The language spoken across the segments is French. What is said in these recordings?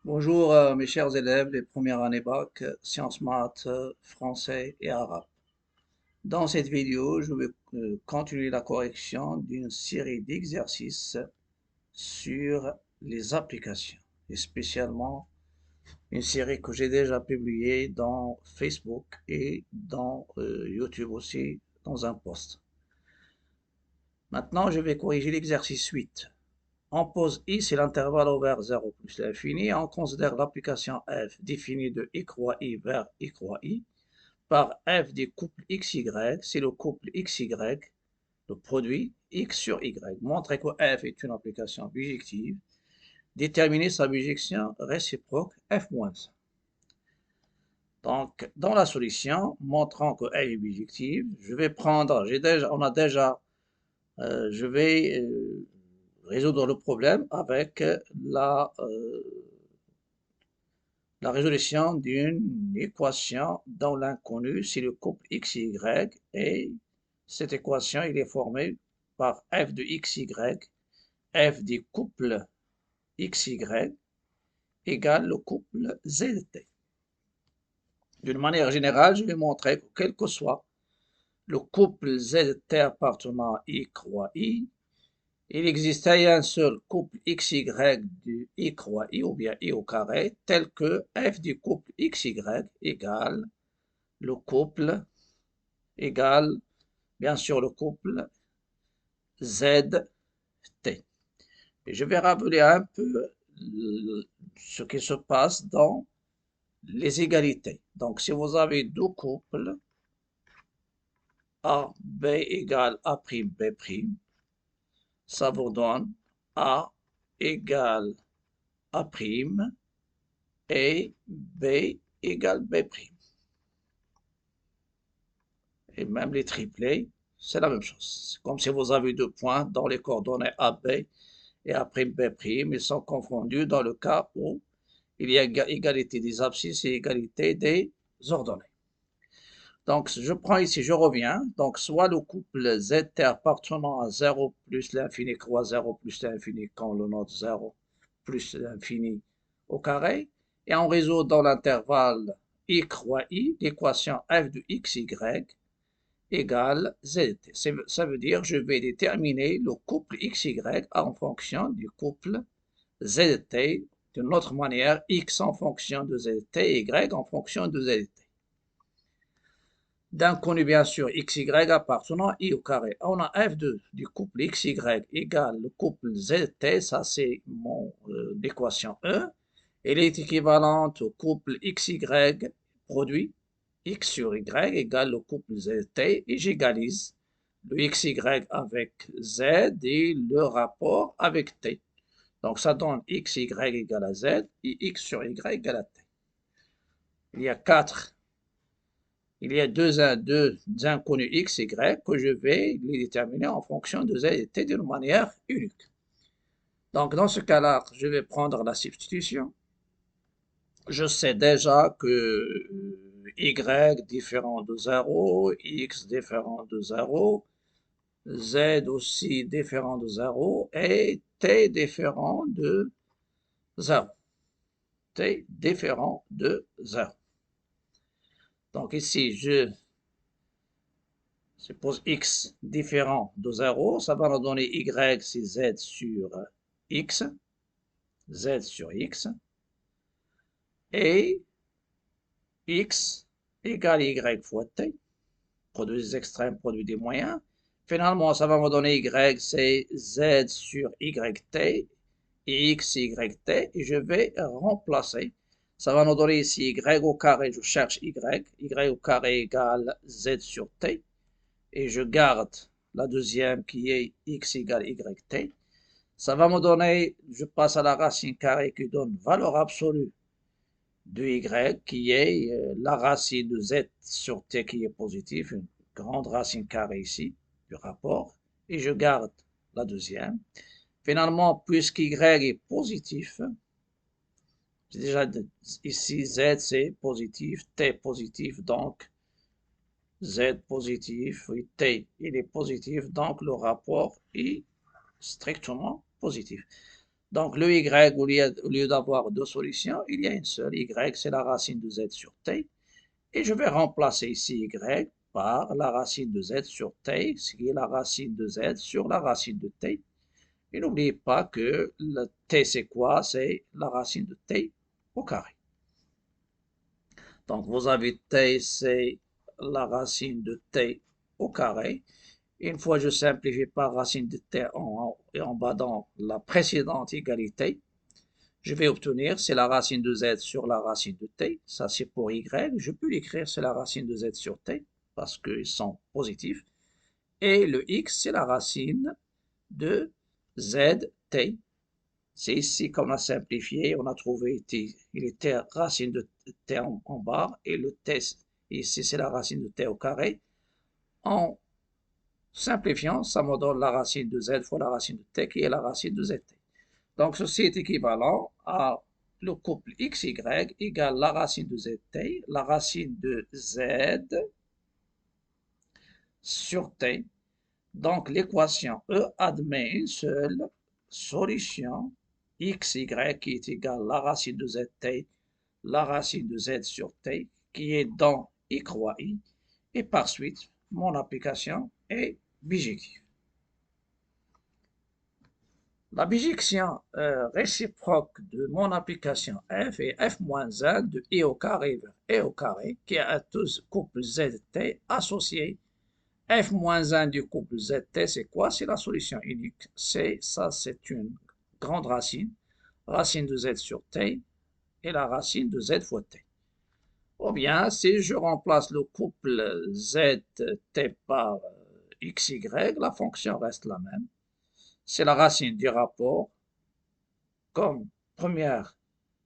Bonjour mes chers élèves des premières années bac, sciences maths, français et arabe. Dans cette vidéo, je vais continuer la correction d'une série d'exercices sur les applications, et spécialement une série que j'ai déjà publiée dans Facebook et dans YouTube aussi, dans un post. Maintenant, je vais corriger l'exercice 8. On pose i, c'est l'intervalle ouvert 0 plus l'infini. On considère l'application f définie de i croix i vers i croix i par f du couple xy, c'est le couple xy, le produit x sur y. Montrer que f est une application bijective. Déterminer sa bijection réciproque f-1. Donc, dans la solution, montrant que f est bijective, je vais prendre, je vais résoudre le problème avec la résolution d'une équation dont l'inconnu, c'est le couple xy, et cette équation il est formée par f de xy, f du couple xy égale le couple zt. D'une manière générale, je vais montrer que quel que soit le couple zt appartenant à i croix i, il existait un seul couple xy du i croix i ou bien i au carré, tel que f du couple xy égale le couple égale bien sûr le couple ZT. Et je vais rappeler un peu ce qui se passe dans les égalités. Donc si vous avez deux couples, A, B égale A', B', ça vous donne A égale A' et B égale B'. Et même les triplés, c'est la même chose. Comme si vous avez deux points dans les coordonnées AB et A'B', ils sont confondus dans le cas où il y a égalité des abscisses et égalité des ordonnées. Donc, je prends ici, je reviens. Donc, soit le couple ZT appartenant à 0 plus l'infini croix 0 plus l'infini quand le note 0 plus l'infini au carré. Et on résout dans l'intervalle i croix i l'équation f de xy égale zt. Ça veut dire que je vais déterminer le couple xy en fonction du couple zt. D'une autre manière, x en fonction de zt et y en fonction de zt. D'inconnu bien sûr xy appartenant à i au carré. On a f2 du couple xy égale le couple zt, ça c'est mon équation E. Elle est équivalente au couple xy produit x sur y égale le couple zt et j'égalise le xy avec z et le rapport avec t. Donc ça donne xy égale à z et x sur y égale à t. Il y a deux inconnus x et y que je vais les déterminer en fonction de z et t d'une manière unique. Donc dans ce cas-là, je vais prendre la substitution. Je sais déjà que y différent de 0, x différent de 0, z aussi différent de 0 et t différent de 0. T différent de 0. Donc ici, je suppose x différent de 0, ça va nous donner y, c'est z sur x, z sur x, et x égale y fois t, produit des extrêmes, produit des moyens. Finalement, ça va me donner y, c'est z sur yt, et x, yt, et je vais remplacer. Ça va nous donner ici y au carré, je cherche y au carré égale z sur t, et je garde la deuxième qui est x égale yt. Ça va me donner, je passe à la racine carrée qui donne valeur absolue de y, qui est la racine de z sur t qui est positive, une grande racine carrée ici du rapport, et je garde la deuxième. Finalement, puisque y est positif, déjà ici z c'est positif, t positif, donc z positif, et t il est positif, donc le rapport est strictement positif. Donc le y, au lieu d'avoir deux solutions, il y a une seule. Y, c'est la racine de z sur t. Et je vais remplacer ici y par la racine de z sur t, ce qui est la racine de z sur la racine de t. Et n'oubliez pas que le t, c'est quoi? C'est la racine de t au carré. Donc vous avez t, c'est la racine de t au carré. Une fois je simplifie par racine de t en haut et en bas dans la précédente égalité, je vais obtenir, c'est la racine de z sur la racine de t. Ça, c'est pour y. Je peux l'écrire, c'est la racine de z sur t, parce qu'ils sont positifs. Et le x, c'est la racine de zt. C'est ici qu'on a simplifié, on a trouvé t. Il était racine de t en bas, et le t, ici, c'est la racine de t au carré. En simplifiant, ça me donne la racine de z fois la racine de t, qui est la racine de zt. Donc, ceci est équivalent à le couple xy égale la racine de zt, la racine de z sur t. Donc, l'équation E admet une seule solution xy qui est égale à la racine de zt, la racine de z sur t, qui est dans y croix i, et par suite, mon application est bijective. La bijection réciproque de mon application f est f-1 de i au carré vers e au carré, qui a un couple zt associé. f-1 du couple zt, c'est quoi? C'est la solution unique. Ça, c'est une grande racine, racine de z sur t, et la racine de z fois t. Ou bien, si je remplace le couple zt par xy, la fonction reste la même. C'est la racine du rapport comme première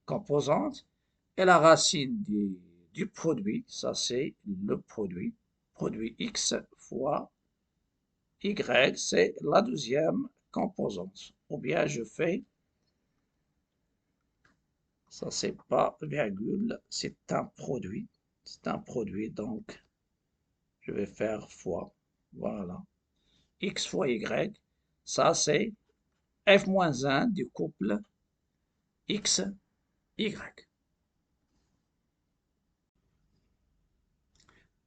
composante et la racine du produit, ça c'est le produit x fois y, c'est la deuxième composante. Ou bien je fais, ça c'est pas virgule, c'est un produit, donc je vais faire fois, voilà, x fois y, ça c'est f-1 du couple x, y.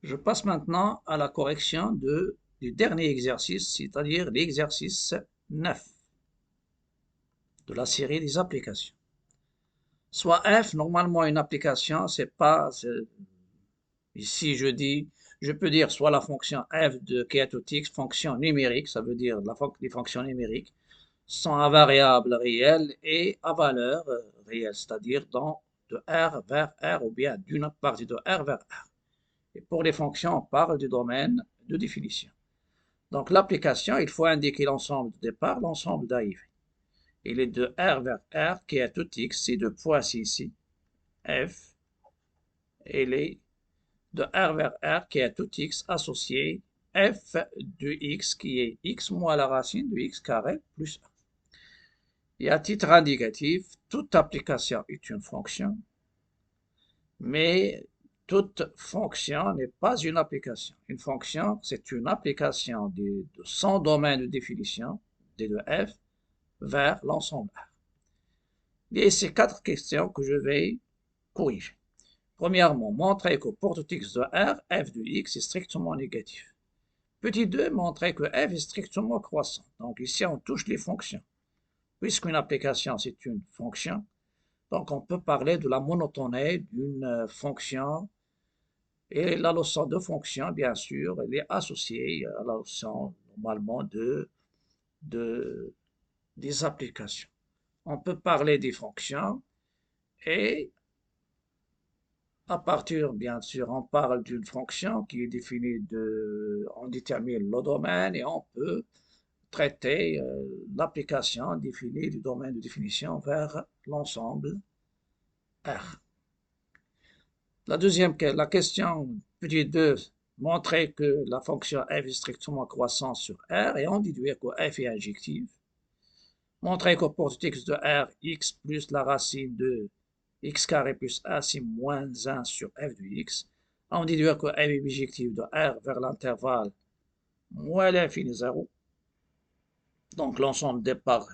Je passe maintenant à la correction du dernier exercice, c'est-à-dire l'exercice 9 de la série des applications. Soit f, normalement une application, c'est pas, ici je peux dire soit la fonction f de qui est tout x, fonction numérique, ça veut dire les fonctions numériques, sont à variable réelle et à valeur réelle, c'est-à-dire de R vers R ou bien d'une partie de R vers R. Et pour les fonctions, on parle du domaine de définition. Donc l'application, il faut indiquer l'ensemble de départ, l'ensemble d'arrivée. Il est de R vers R qui est tout x, c'est deux points ici, f, et il est de R vers R qui est tout x associé f de x qui est x moins la racine de x carré plus 1. Et à titre indicatif, toute application est une fonction, mais toute fonction n'est pas une application. Une fonction, c'est une application de son domaine de définition, d de f, vers l'ensemble R. Et ces quatre questions que je vais corriger. Premièrement, montrer que pour tout x de R, f de x est strictement négatif. Petit 2, montrer que f est strictement croissant. Donc ici, on touche les fonctions. Puisqu'une application, c'est une fonction, donc on peut parler de la monotonie d'une fonction. Et la notion de fonction, bien sûr, elle est associée à la notion normalement des applications. On peut parler des fonctions et à partir, bien sûr, on parle d'une fonction qui est définie on détermine le domaine et on peut traiter l'application définie du domaine de définition vers l'ensemble R. La question petit 2, montrer que la fonction f est strictement croissante sur R et en déduire que f est injective. Montrer que pour tout x de R, x plus la racine de x carré plus a, c'est moins 1 sur f de x. En déduire que f est bijective de R vers l'intervalle moins l'infini 0. Donc l'ensemble départ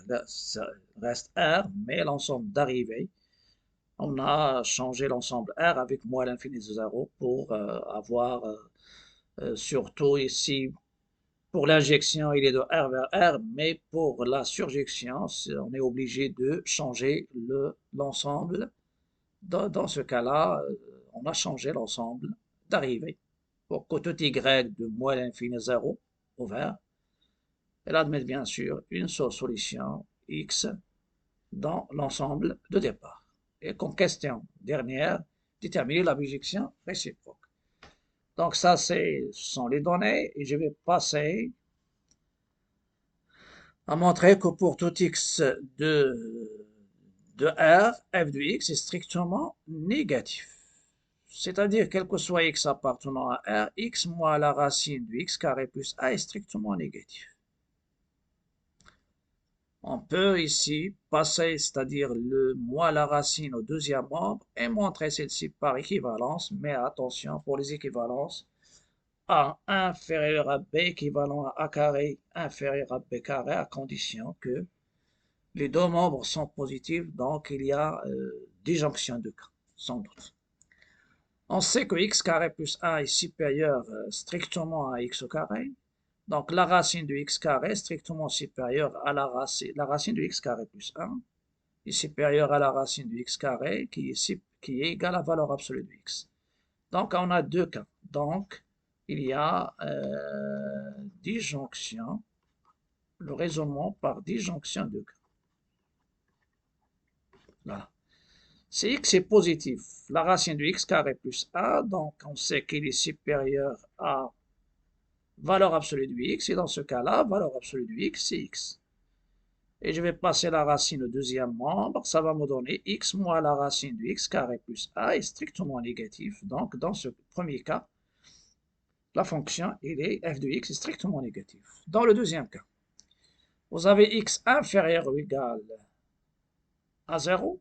reste R, mais l'ensemble d'arrivée, on a changé l'ensemble R avec moins l'infini de 0 pour avoir surtout ici, pour l'injection, il est de R vers R, mais pour la surjection, on est obligé de changer l'ensemble. Dans ce cas-là, on a changé l'ensemble d'arrivée pour que tout Y de moins l'infini 0 ouvert. Elle admet bien sûr une seule solution X dans l'ensemble de départ. Et comme question dernière, déterminer la bijection réciproque. Donc ça, ce sont les données et je vais passer à montrer que pour tout x de R, f de x est strictement négatif. C'est-à-dire, quel que soit x appartenant à R, x moins la racine de x carré plus a est strictement négatif. On peut ici passer, c'est-à-dire le moins la racine au deuxième membre et montrer celle-ci par équivalence, mais attention pour les équivalences, A inférieur à B équivalent à A carré inférieur à B carré à condition que les deux membres sont positifs, donc il y a disjonction de cas, sans doute. On sait que x carré plus 1 est supérieur strictement à x au carré. Donc la racine de x carré est strictement supérieure à la racine de x carré plus 1 est supérieure à la racine de x carré qui est égale à la valeur absolue de x. Donc on a deux cas. Donc il y a disjonction, le raisonnement par disjonction de cas. Voilà. Si x est positif, la racine de x carré plus a, donc on sait qu'il est supérieur à valeur absolue de x, et dans ce cas-là, valeur absolue de x, c'est x. Et je vais passer la racine au deuxième membre, ça va me donner x moins la racine de x carré plus a est strictement négatif. Donc, dans ce premier cas, la fonction, f de x est strictement négatif. Dans le deuxième cas, vous avez x inférieur ou égal à 0,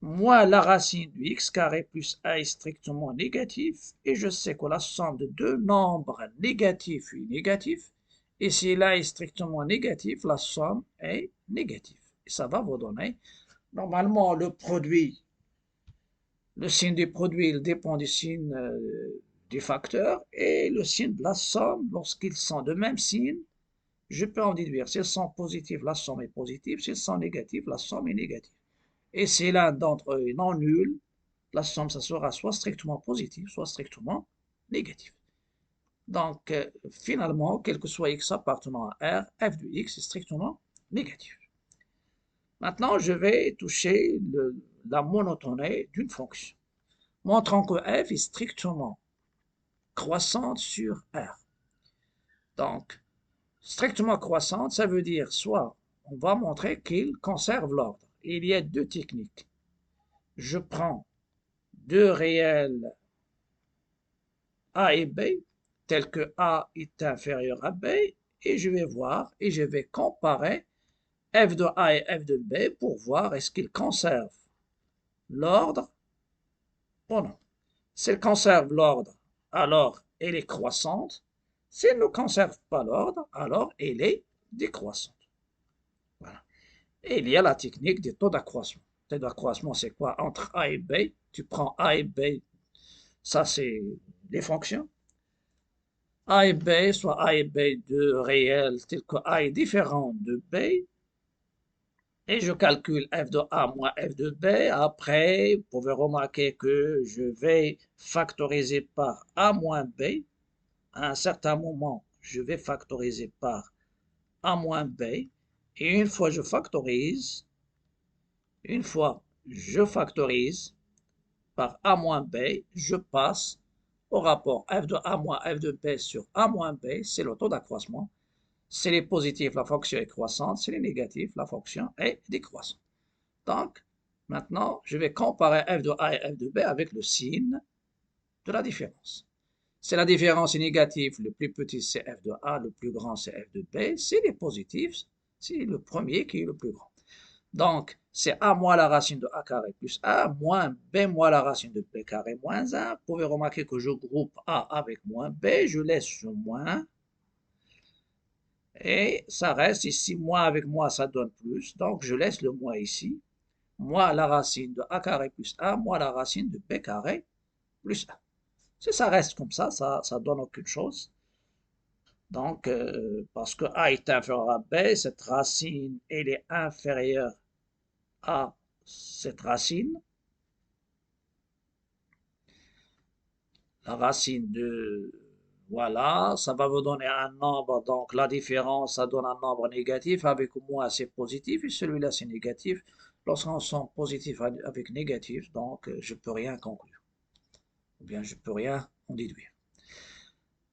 moins la racine de x carré plus a est strictement négatif, et je sais que la somme de deux nombres négatifs est négatif, et si là est strictement négatif, la somme est négative. Et ça va vous donner, normalement, le produit, le signe du produit, il dépend du signe du facteur, et le signe de la somme, lorsqu'ils sont de même signe, je peux en déduire. S'ils sont positifs, la somme est positive, s'ils sont négatifs, la somme est négative. Et si l'un d'entre eux est non nul, la somme, ça sera soit strictement positive, soit strictement négative. Donc, finalement, quel que soit x appartenant à R, f de x est strictement négatif. Maintenant, je vais toucher la monotonie d'une fonction, montrant que f est strictement croissante sur R. Donc, strictement croissante, ça veut dire soit on va montrer qu'il conserve l'ordre. Il y a deux techniques. Je prends deux réels A et B, tels que A est inférieur à B, et je vais voir et je vais comparer f de A et f de B pour voir est-ce qu'ils conservent l'ordre ou non. S'ils conservent l'ordre, alors elle est croissante. S'ils ne conservent pas l'ordre, alors elle est décroissante. Voilà. Et il y a la technique des taux d'accroissement. Le taux d'accroissement, c'est quoi? Entre A et B, tu prends A et B, ça c'est les fonctions. A et B, soit A et B de réels tels que A est différent de B, et je calcule f de A moins f de B. Après, vous pouvez remarquer que je vais factoriser par A moins B. À un certain moment, je vais factoriser par A moins B. Et une fois je factorise par A moins B, je passe au rapport f de A moins f de B sur A moins B, c'est le taux d'accroissement. Si les positifs, la fonction est croissante. Si les négatifs, la fonction est décroissante. Donc, maintenant, je vais comparer f de A et f de B avec le signe de la différence. Si la différence est négative, le plus petit c'est f de A, le plus grand c'est f de B. Si les positifs, c'est le premier qui est le plus grand. Donc, c'est A moins la racine de A carré plus A, moins B moins la racine de B carré moins 1. Vous pouvez remarquer que je groupe A avec moins B, je laisse ce moins. Et ça reste ici, moins avec moins, ça donne plus. Donc, je laisse le moins ici. Moins la racine de a carré plus a, moins la racine de b carré plus a. Si ça reste comme ça donne aucune chose. Donc, parce que a est inférieur à b, cette racine, elle est inférieure à cette racine. La racine de, voilà, ça va vous donner un nombre, donc la différence, ça donne un nombre négatif, avec moins c'est positif, et celui-là c'est négatif. Lorsqu'on sent positif avec négatif, donc je peux rien conclure, ou bien je peux rien en déduire.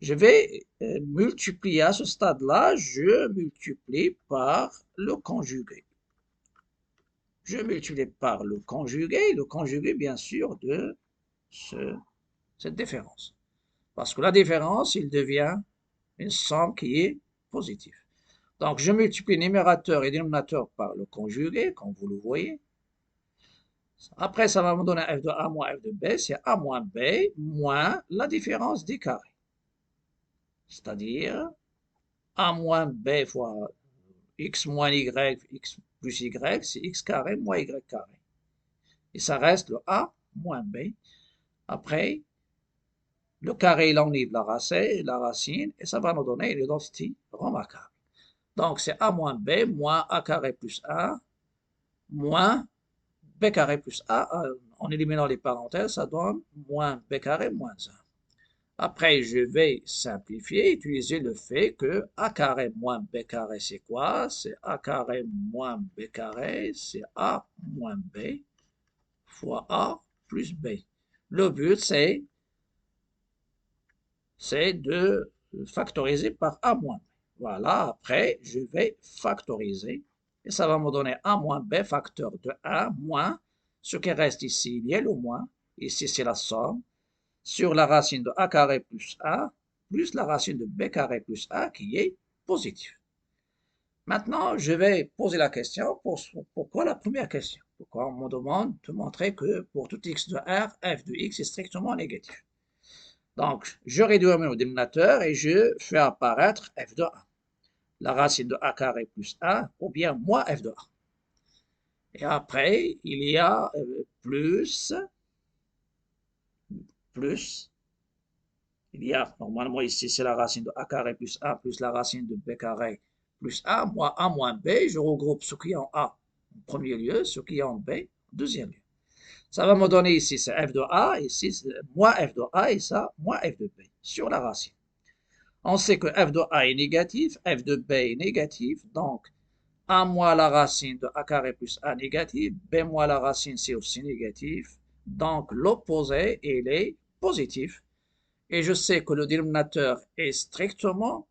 Je vais multiplier à ce stade-là, je multiplie par le conjugué. Je multiplie par le conjugué bien sûr de cette différence. Parce que la différence, il devient une somme qui est positive. Donc, je multiplie numérateur et dénominateur par le conjugué, comme vous le voyez. Après, ça va me donner f de a moins f de b, c'est a moins b moins la différence des carrés. C'est-à-dire a moins b fois x moins y, x plus y, c'est x carré moins y carré. Et ça reste le a moins b. Après, le carré, il enlève la racine, et ça va nous donner une identité remarquable. Donc, c'est a moins b moins a carré plus a moins b carré plus a. En éliminant les parenthèses, ça donne moins b carré moins 1. Après, je vais simplifier, utiliser le fait que a carré moins b carré, c'est quoi? C'est a carré moins b carré, c'est a moins b fois a plus b. Le but, c'est de factoriser par a moins b. Voilà, après, je vais factoriser. Et ça va me donner a moins b facteur de a moins, ce qui reste ici, il y a le moins. Ici, c'est la somme sur la racine de a carré plus a, plus la racine de b carré plus a, qui est positive. Maintenant, je vais poser la question, pourquoi la première question? Pourquoi on me demande de montrer que pour tout x de R, f de x est strictement négatif. Donc, je réduis au dénominateur et je fais apparaître f de a. La racine de a carré plus a, ou bien moins f de a. Et après, il y a plus, il y a, normalement ici, c'est la racine de a carré plus a, plus la racine de b carré plus a, moins a moins b. Je regroupe ce qui est en a en premier lieu, ce qui est en b en deuxième lieu. Ça va me donner ici, c'est f de a, ici, c'est moins f de a, et ça, moins f de b, sur la racine. On sait que f de a est négatif, f de b est négatif, donc a moins la racine de a carré plus a négatif, b moins la racine c'est aussi négatif, donc l'opposé il est positif, et je sais que le dénominateur est strictement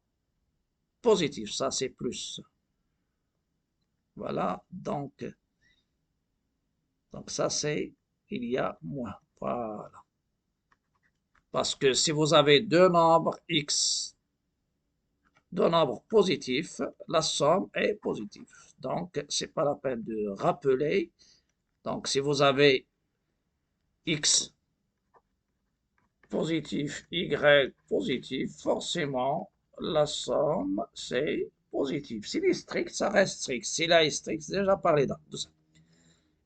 positif, ça c'est plus. Voilà, donc ça c'est, il y a moins, voilà. Parce que si vous avez deux nombres x, deux nombres positifs, la somme est positive. Donc, c'est pas la peine de rappeler. Donc, si vous avez x positif, y positif, forcément, la somme, c'est positif. S'il est strict, ça reste strict. S'il est strict, c'est déjà parlé de ça.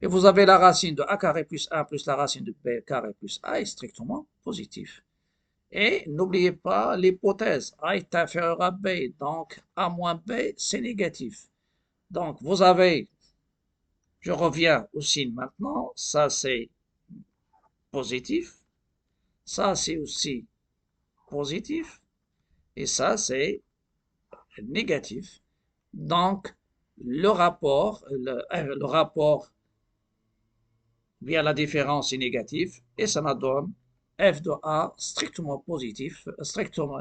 Et vous avez la racine de a carré plus a plus la racine de b carré plus a est strictement positif. Et n'oubliez pas l'hypothèse a est inférieur à b, donc a moins b, c'est négatif. Donc vous avez, je reviens au signe maintenant, ça c'est positif, ça c'est aussi positif, et ça c'est négatif. Donc le rapport via la différence est négatif, et ça me donne f de a strictement positif, strictement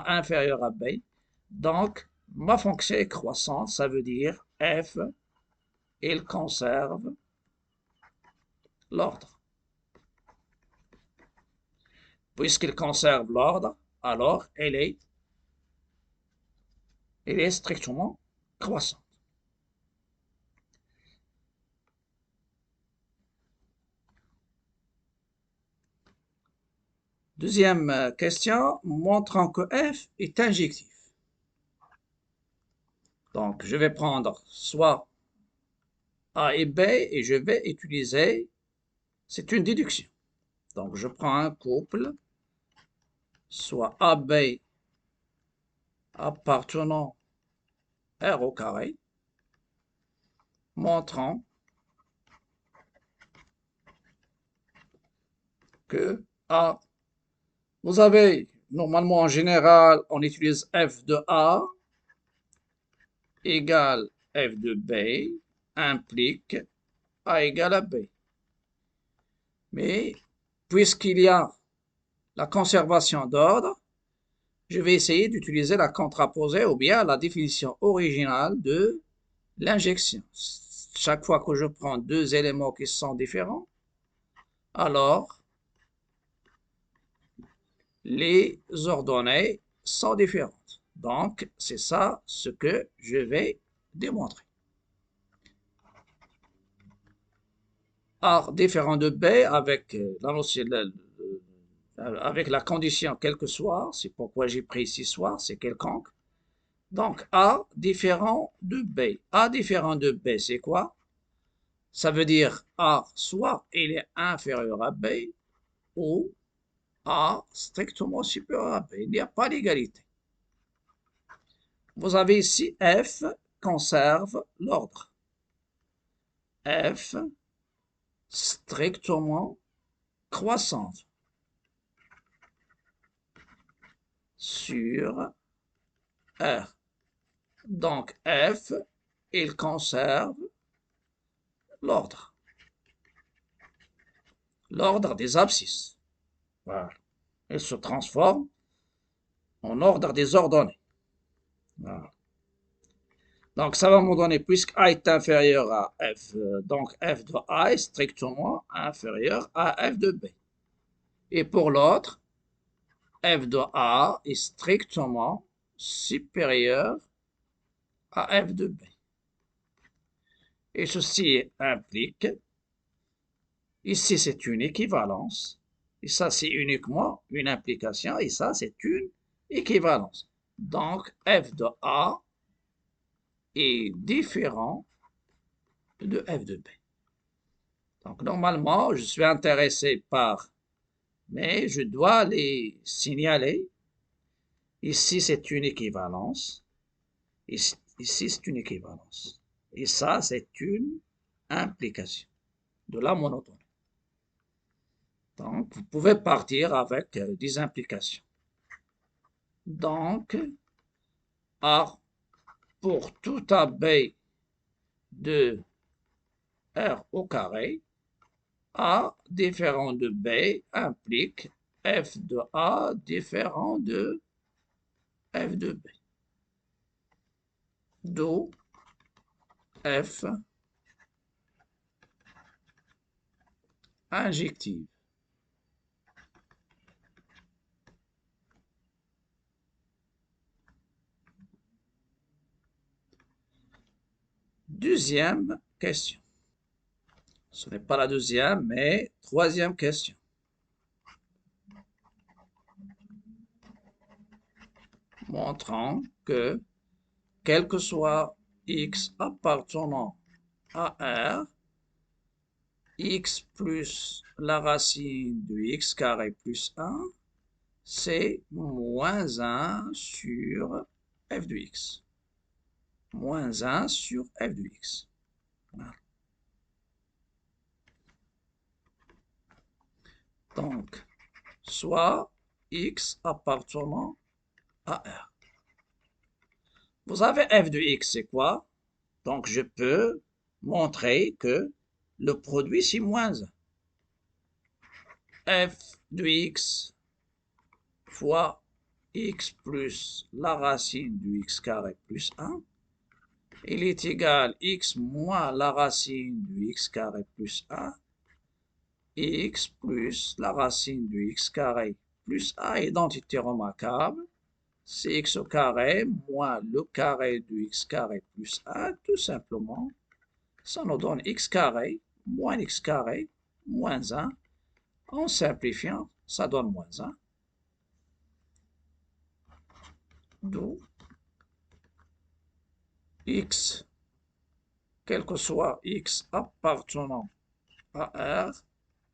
inférieur à b. Donc, ma fonction est croissante, ça veut dire f, il conserve l'ordre. Puisqu'il conserve l'ordre, alors elle est strictement croissante. Deuxième question, montrant que f est injectif. Donc, je vais prendre soit A et B et je vais utiliser, c'est une déduction. Donc, je prends un couple, soit AB appartenant R au carré, montrant que A, vous avez, normalement en général, on utilise F de A égale F de B implique A égale à B. Mais puisqu'il y a la conservation d'ordre, je vais essayer d'utiliser la contraposée ou bien la définition originale de l'injection. Chaque fois que je prends deux éléments qui sont différents, alors les ordonnées sont différentes. Donc, c'est ça ce que je vais démontrer. A différent de B avec la notion avec la condition quel que soit, c'est pourquoi j'ai pris ici soit, c'est quelconque. Donc A différent de B. A différent de B, c'est quoi? Ça veut dire A soit il est inférieur à B ou A strictement supérieur à B. Il n'y a pas d'égalité. Vous avez ici F conserve l'ordre. F strictement croissante sur R. Donc F, il conserve l'ordre. L'ordre des abscisses. Voilà. Il se transforme en ordre des ordonnées. Voilà. Donc ça va me donner, puisque A est inférieur à F, donc F de A est strictement inférieur à F de B. Et pour l'autre, F de A est strictement supérieur à F de B. Et ceci implique, ici c'est une équivalence, et ça c'est uniquement une implication, et ça c'est une équivalence. Donc F de A est différent de F de B. Donc normalement, je suis intéressé par, mais je dois les signaler. Ici c'est une équivalence, ici c'est une équivalence. Et ça c'est une implication de la monotonie. Donc, vous pouvez partir avec des implications. Donc, A pour tout AB de R au carré, A différent de B implique F de A différent de F de B. D'où F injective. Deuxième question. Ce n'est pas la deuxième, mais troisième question. Montrant que, quel que soit x appartenant à R, x plus la racine de x carré plus 1, c'est moins 1 sur f de x. Moins 1 sur f de x. Voilà. Donc, soit x appartenant à R. Vous avez f de x, c'est quoi? Donc, je peux montrer que le produit, c'est moins 1. F de x fois x plus la racine de x carré plus 1, il est égal à x moins la racine de x carré plus 1, x plus la racine de x carré plus 1, identité remarquable, c'est x au carré moins le carré de x carré plus 1, tout simplement, ça nous donne x carré moins x carré moins 1, en simplifiant, ça donne moins 1, d'où x, quel que soit x appartenant à R,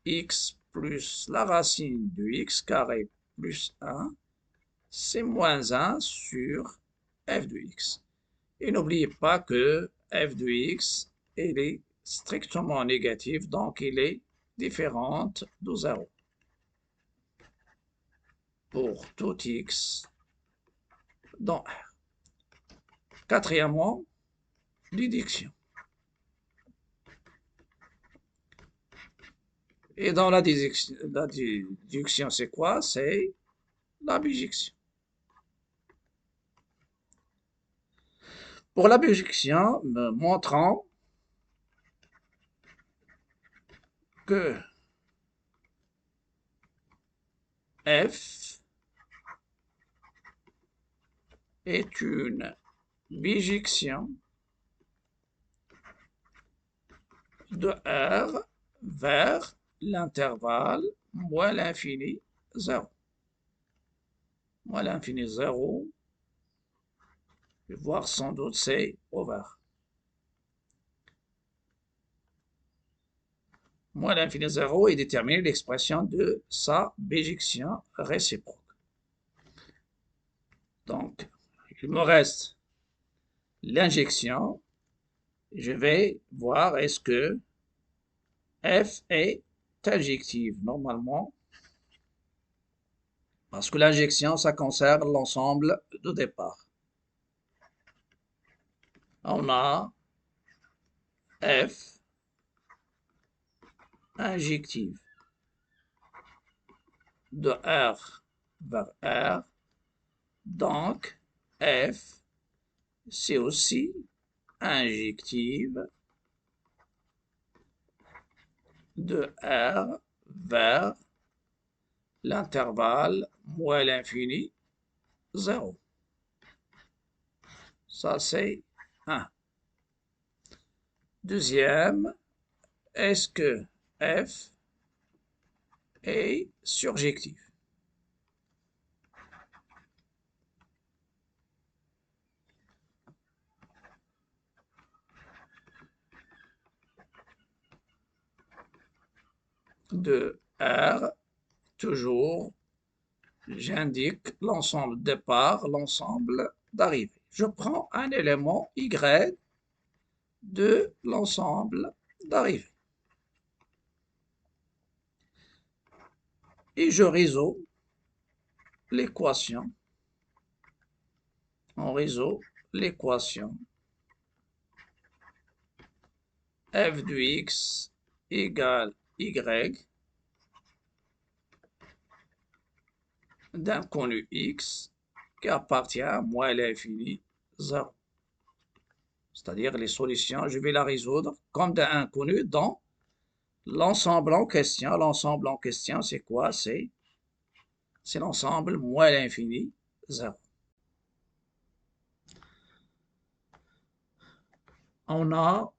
x plus la racine de x carré plus 1, c'est moins 1 sur f de x. Et n'oubliez pas que f de x, elle est strictement négative, donc elle est différente de 0 pour tout x dans R. Quatrièmement, déduction. Et dans la déduction, c'est quoi? C'est la bijection. Pour la bijection, montrons que f est une bijection de R vers l'intervalle moins l'infini 0. Moins l'infini 0, voire sans doute c'est over. Moins l'infini 0 et déterminer l'expression de sa bijection réciproque. Donc, il me reste l'injection. Je vais voir est-ce que f est injective normalement, parce que l'injection, ça concerne l'ensemble de départ. On a f injective de R vers R, donc f c'est aussi injective de R vers l'intervalle moins l'infini 0. Ça c'est 1. Deuxième, est-ce que f est surjectif? De R, toujours, j'indique l'ensemble départ, l'ensemble d'arrivée. Je prends un élément Y de l'ensemble d'arrivée. Et je résous l'équation. On résout l'équation f de x égale y d'un connu x qui appartient à moins l'infini 0. C'est-à-dire les solutions, je vais la résoudre comme d'un inconnu dans l'ensemble en question. L'ensemble en question, c'est quoi? C'est l'ensemble moins l'infini 0. On a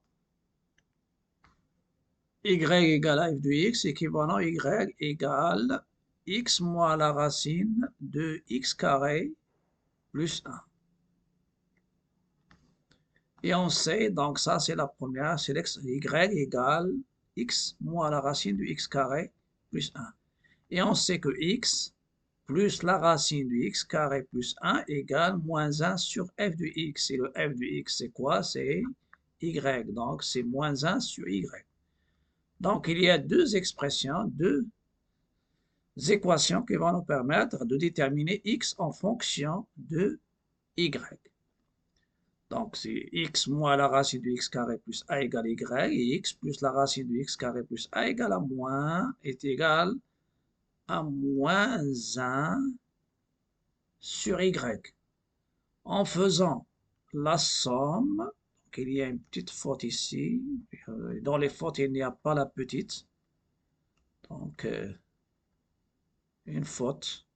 y égale à f de x, équivalent y égale x moins la racine de x carré plus 1. Et on sait, donc ça c'est la première, c'est y égale x moins la racine de x carré plus 1. Et on sait que x plus la racine de x carré plus 1 égale moins 1 sur f de x. Et le f de x c'est quoi? C'est y, donc c'est moins 1 sur y. Donc il y a deux expressions, deux équations qui vont nous permettre de déterminer x en fonction de y. Donc c'est x moins la racine de x carré plus a égale y, et x plus la racine de x carré plus a égale à moins est égal à moins 1 sur y. En faisant la somme, donc il y a une petite faute ici, dans les fautes il n'y a pas la petite, donc une faute.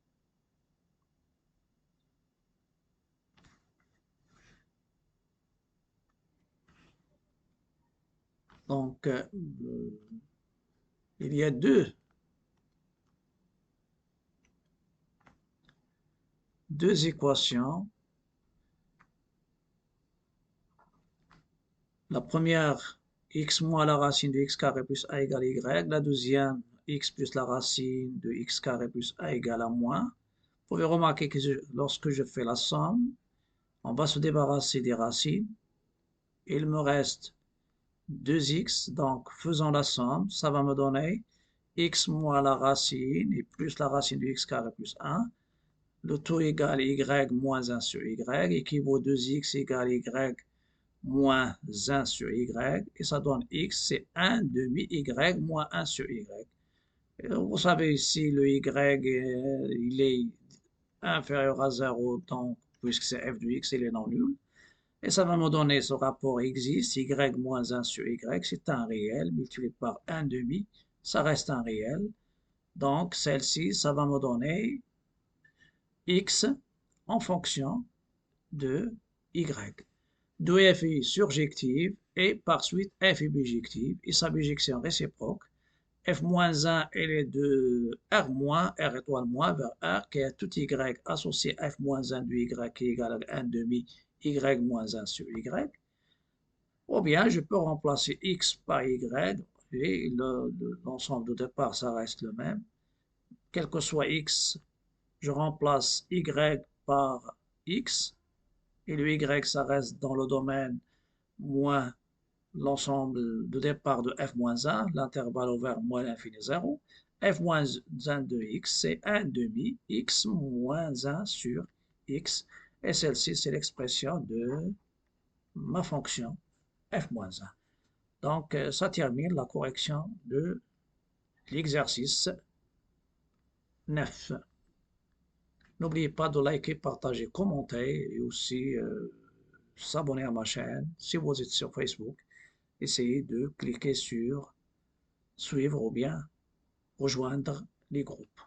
Donc il y a deux équations La première, x moins la racine de x carré plus a égale y. La deuxième, x plus la racine de x carré plus a égale à moins. Vous pouvez remarquer que lorsque je fais la somme, on va se débarrasser des racines. Il me reste 2x, donc faisons la somme, ça va me donner x moins la racine et plus la racine de x carré plus 1. Le tout égale y moins 1 sur y, équivaut 2x égale y moins 1 sur y, et ça donne x, c'est 1 demi y moins 1 sur y. Et vous savez ici, le y, il est inférieur à 0, donc, puisque c'est f de x, il est non nul. Et ça va me donner ce rapport existe, y moins 1 sur y, c'est un réel, multiplié par 1 demi, ça reste un réel. Donc, celle-ci, ça va me donner x en fonction de y. D'où f est surjective et par suite f est bijective et sa bijection réciproque. F moins 1 elle est de R moins, R étoile moins vers R qui est tout y associé à F moins 1 de y qui est égal à 1 demi y moins 1 sur y. Ou bien je peux remplacer x par y et l'ensemble de départ ça reste le même. Quel que soit x, je remplace y par x et le y ça reste dans le domaine moins l'ensemble de départ de f moins 1, l'intervalle ouvert moins l'infini 0. F moins 1 de x, c'est 1 demi x moins 1 sur x. Et celle-ci, c'est l'expression de ma fonction f moins 1. Donc, ça termine la correction de l'exercice 9. N'oubliez pas de liker, partager, commenter et aussi s'abonner à ma chaîne. Si vous êtes sur Facebook, essayez de cliquer sur suivre ou bien rejoindre les groupes.